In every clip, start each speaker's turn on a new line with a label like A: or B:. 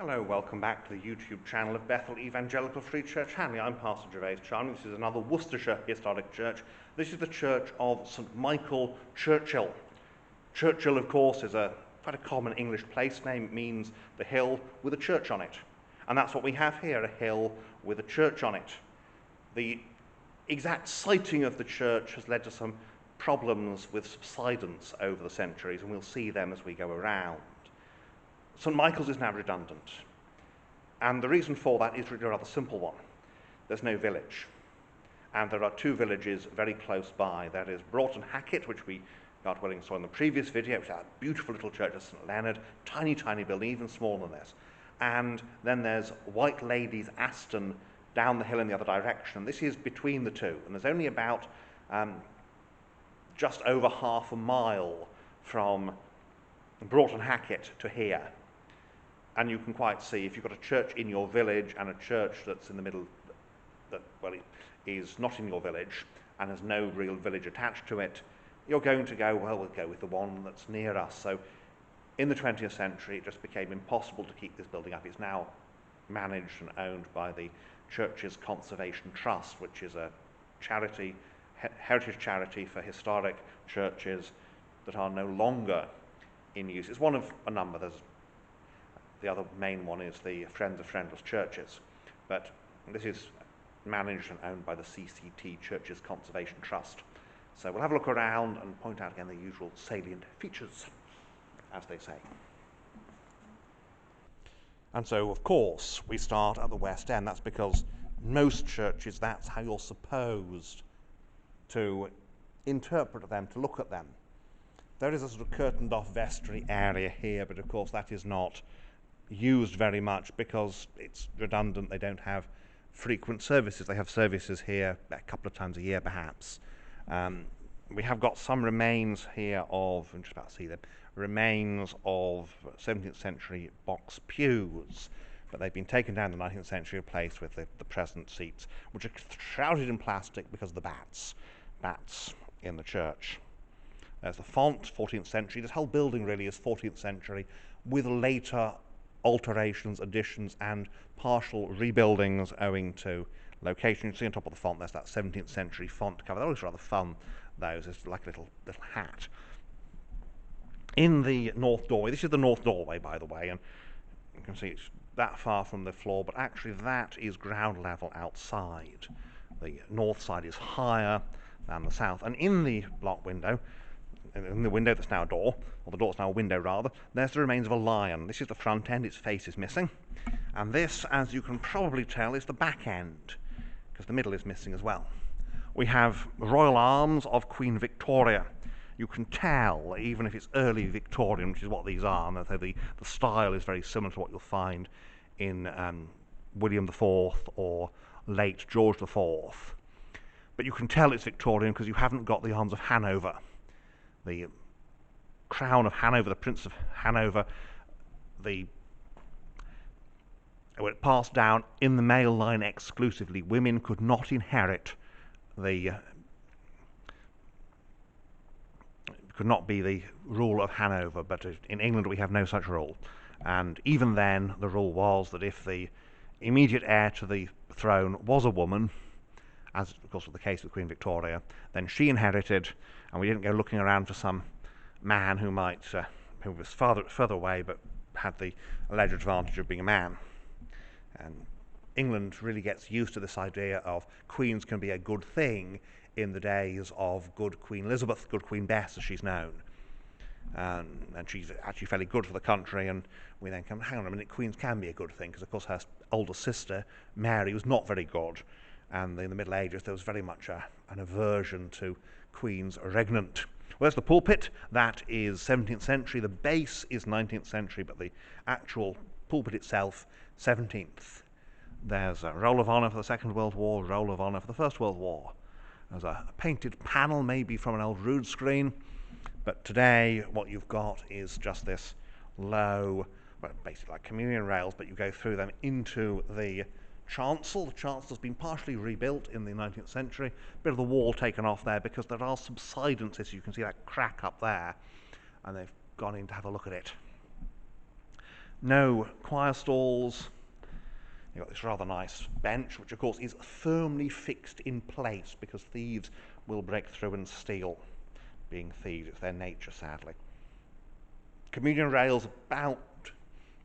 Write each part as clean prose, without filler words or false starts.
A: Hello, welcome back to the YouTube channel of Bethel Evangelical Free Church Hanley. I'm Pastor Gervais Charney. This is another Worcestershire historic church. This is the church of St Michael, Churchill. Churchill, of course, is quite a common English place name. It means the hill with a church on it. And that's what we have here, a hill with a church on it. The exact siting of the church has led to some problems with subsidence over the centuries, and we'll see them as we go around. St Michael's is now redundant, and the reason for that is really a rather simple one. There's no village, and there are two villages very close by. There is Broughton Hackett, which we, God willing, saw in the previous video, which is a beautiful little church of St Leonard, tiny, tiny building, even smaller than this. And then there's White Ladies Aston down the hill in the other direction. This is between the two, and there's only about just over half a mile from Broughton Hackett to here. And you can quite see, if you've got a church in your village and a church that's in the middle, that, well, it is not in your village and has no real village attached to it, you're going to go, well, we'll go with the one that's near us. So in the 20th century, it just became impossible to keep this building up. It's now managed and owned by the Church's Conservation Trust, which is a charity, heritage charity for historic churches that are no longer in use. It's one of a number. The other main one is the Friends of Friendless Churches, but this is managed and owned by the CCT, Church's Conservation Trust. So we'll have a look around and point out again the usual salient features, as they say. And so, of course, we start at the West End. That's because most churches, that's how you're supposed to interpret them, to look at them. There is a sort of curtained off vestry area here, but of course that is not used very much because it's redundant. They don't have frequent services. They have services here a couple of times a year perhaps. We have got some remains here of, I'm just about to see them, remains of 17th century box pews, but they've been taken down in the 19th century, replaced with the present seats, which are shrouded in plastic because of the bats in the church. There's the font, 14th century. This whole building really is 14th century, with later alterations, additions, and partial rebuildings owing to location. You can see on top of the font there's that 17th century font cover. They're always rather fun, those. It's like a little hat. In the north doorway, this is the north doorway, by the way, and you can see it's that far from the floor, but actually that is ground level outside. The north side is higher than the south, and in the block window, in the window that's now a door, or the door's now a window rather, there's the remains of a lion. This is the front end, its face is missing. And this, as you can probably tell, is the back end, because the middle is missing as well. We have royal arms of Queen Victoria. You can tell, even if it's early Victorian, which is what these are, and the style is very similar to what you'll find in William IV or late George IV. But you can tell it's Victorian because you haven't got the arms of Hanover. The crown of Hanover, the Prince of Hanover, it passed down in the male line exclusively. Women could not inherit could not be the rule of Hanover, but in England we have no such rule. And even then, the rule was that if the immediate heir to the throne was a woman, as of course was the case with Queen Victoria, then she inherited, and we didn't go looking around for some man who was further away but had the alleged advantage of being a man. And England really gets used to this idea of queens can be a good thing in the days of good Queen Elizabeth, good Queen Bess as she's known. And she's actually fairly good for the country, and we then come, hang on a minute, queens can be a good thing, because of course her older sister, Mary, was not very good. And in the Middle Ages, there was very much an aversion to queens regnant. Well, there's the pulpit. That is 17th century. The base is 19th century, but the actual pulpit itself, 17th. There's a roll of honour for the Second World War, roll of honour for the First World War. There's a painted panel, maybe from an old rood screen, but today what you've got is just this low, well, basically like communion rails, but you go through them into the chancel. The chancel has been partially rebuilt in the 19th century. A bit of the wall taken off there because there are subsidences. You can see that crack up there, and they've gone in to have a look at it. No choir stalls. You've got this rather nice bench, which of course is firmly fixed in place because thieves will break through and steal. Being thieves, it's their nature, sadly. Communion rails about,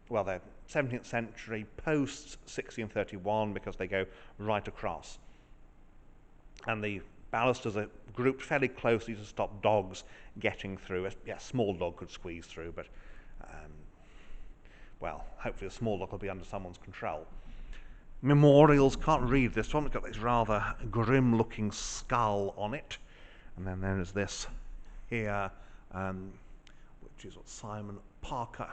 A: well, they're 17th century, post 1631, because they go right across. And the balusters are grouped fairly closely to stop dogs getting through. A small dog could squeeze through, but, well, hopefully a small dog will be under someone's control. Memorials, can't read this one, it's got this rather grim-looking skull on it. And then there is this here, which is Simon Parker.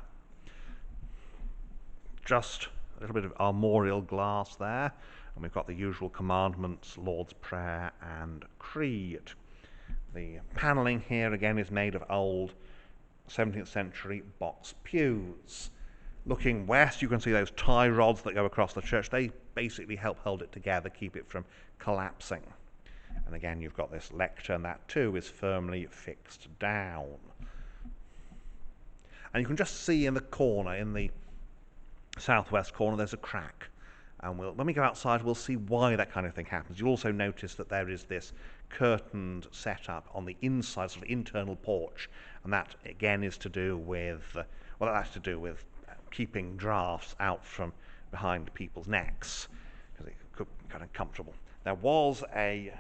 A: Just a little bit of armorial glass there, and we've got the usual commandments, Lord's Prayer and Creed. The panelling here again is made of old 17th century box pews. Looking west, you can see those tie rods that go across the church. They basically help hold it together, keep it from collapsing. And again, you've got this lectern, that too is firmly fixed down. And you can just see in the corner, in the southwest corner, there's a crack. And when we go outside, we'll see why that kind of thing happens. You'll also notice that there is this curtained setup on the inside, sort of internal porch. And that, again, is to do with, well, that's to do with keeping drafts out from behind people's necks, because it could be kind of comfortable. There was a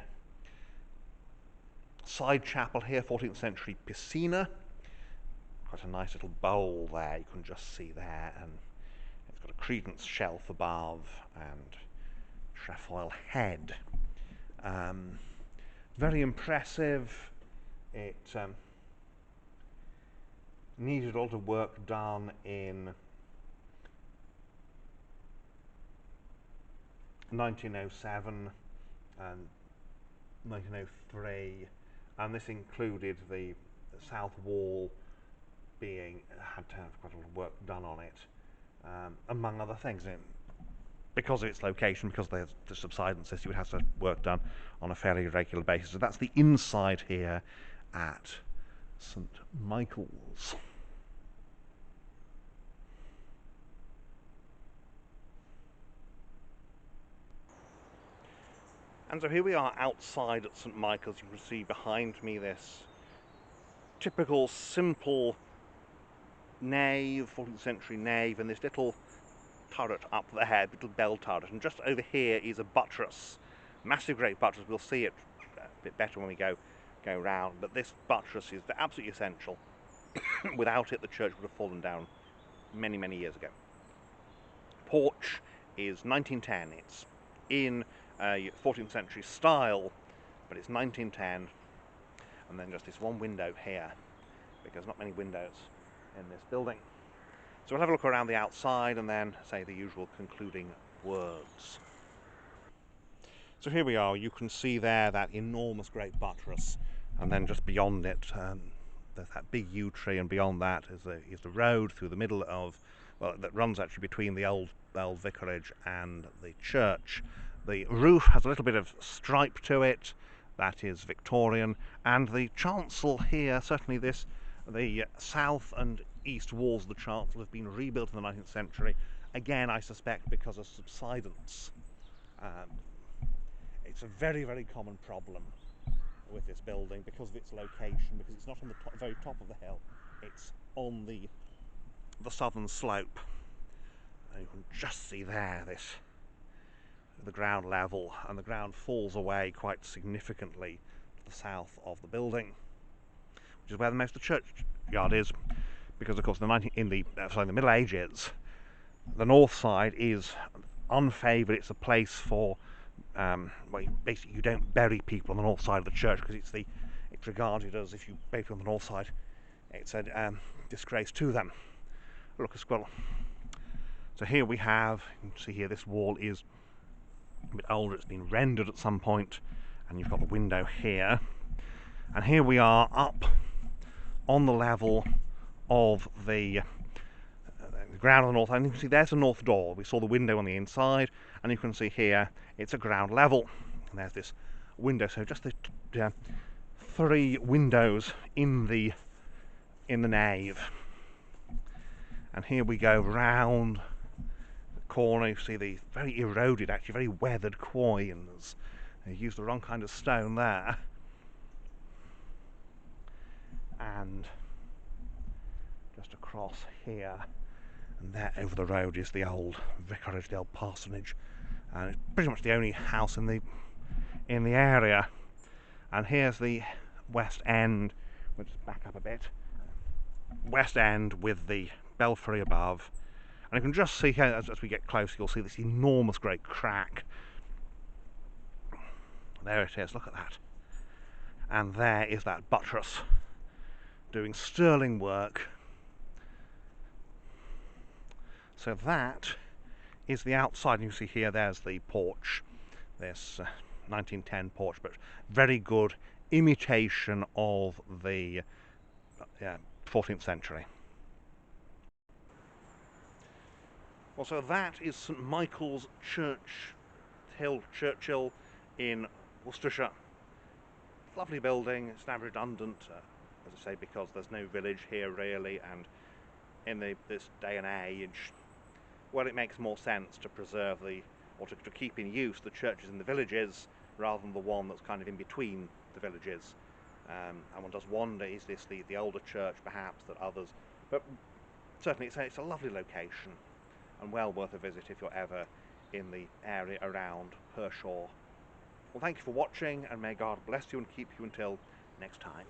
A: side chapel here, 14th century piscina. Quite a nice little bowl there, you can just see there, and it's got a credence shelf above and trefoil head. Very impressive. It needed a lot of work done in 1907 and 1903, and this included the south wall had to have quite a lot of work done on it, among other things. Because of its location, because of the subsidence system, it has to work done on a fairly regular basis. So that's the inside here at St. Michael's. And so here we are outside at St. Michael's. You can see behind me this typical simple nave, 14th century nave, and this little turret up there, little bell turret, and just over here is a buttress, massive great buttress. We'll see it a bit better when we go round, but this buttress is absolutely essential. Without it, the church would have fallen down many, many years ago. Porch is 1910. It's in 14th century style, but it's 1910, and then just this one window here, because not many windows in this building. So we'll have a look around the outside and then say the usual concluding words. So here we are. You can see there that enormous great buttress, and then just beyond it there's that big yew tree, and beyond that is the road through the middle of, well, that runs actually between the old vicarage and the church. The roof has a little bit of stripe to it, that is Victorian, and the chancel here, certainly the south and east walls of the chancel have been rebuilt in the 19th century, again I suspect because of subsidence. It's a very, very common problem with this building because of its location, because it's not on the very top of the hill, it's on the southern slope. And you can just see there the ground level, and the ground falls away quite significantly to the south of the building, which is where most of the churchyard is, because of course in the Middle Ages the north side is unfavoured. It's a place for well, basically you don't bury people on the north side of the church, because it's regarded as, if you bury people on the north side, it's a disgrace to them. Look, a squirrel. So here we have, you can see here, this wall is a bit older, it's been rendered at some point, and you've got the window here, and here we are up on the level of the ground on the north, and you can see there's the north door. We saw the window on the inside, and you can see here it's a ground level, and there's this window. So just the 3 windows in the nave, And here we go round the corner. You see the very eroded, actually very weathered quoins. They used the wrong kind of stone there. And just across here, and there over the road is the old vicarage, the old parsonage, and it's pretty much the only house in the area. And here's the West End. We'll just back up a bit. West End with the belfry above, and you can just see here as we get closer, you'll see this enormous great crack. There it is, look at that. And there is that buttress doing sterling work. So that is the outside, and you see here there's the porch, this 1910 porch, but very good imitation of the 14th century. Well, so that is St Michael's Churchill in Worcestershire. Lovely building. It's now redundant, as I say, because there's no village here really, and in this day and age, well, it makes more sense to preserve or to keep in use the churches in the villages rather than the one that's kind of in between the villages. And one does wonder, is this the older church perhaps that others, but certainly it's a lovely location and well worth a visit if you're ever in the area around Pershore. Well, thank you for watching, and may God bless you and keep you until next time.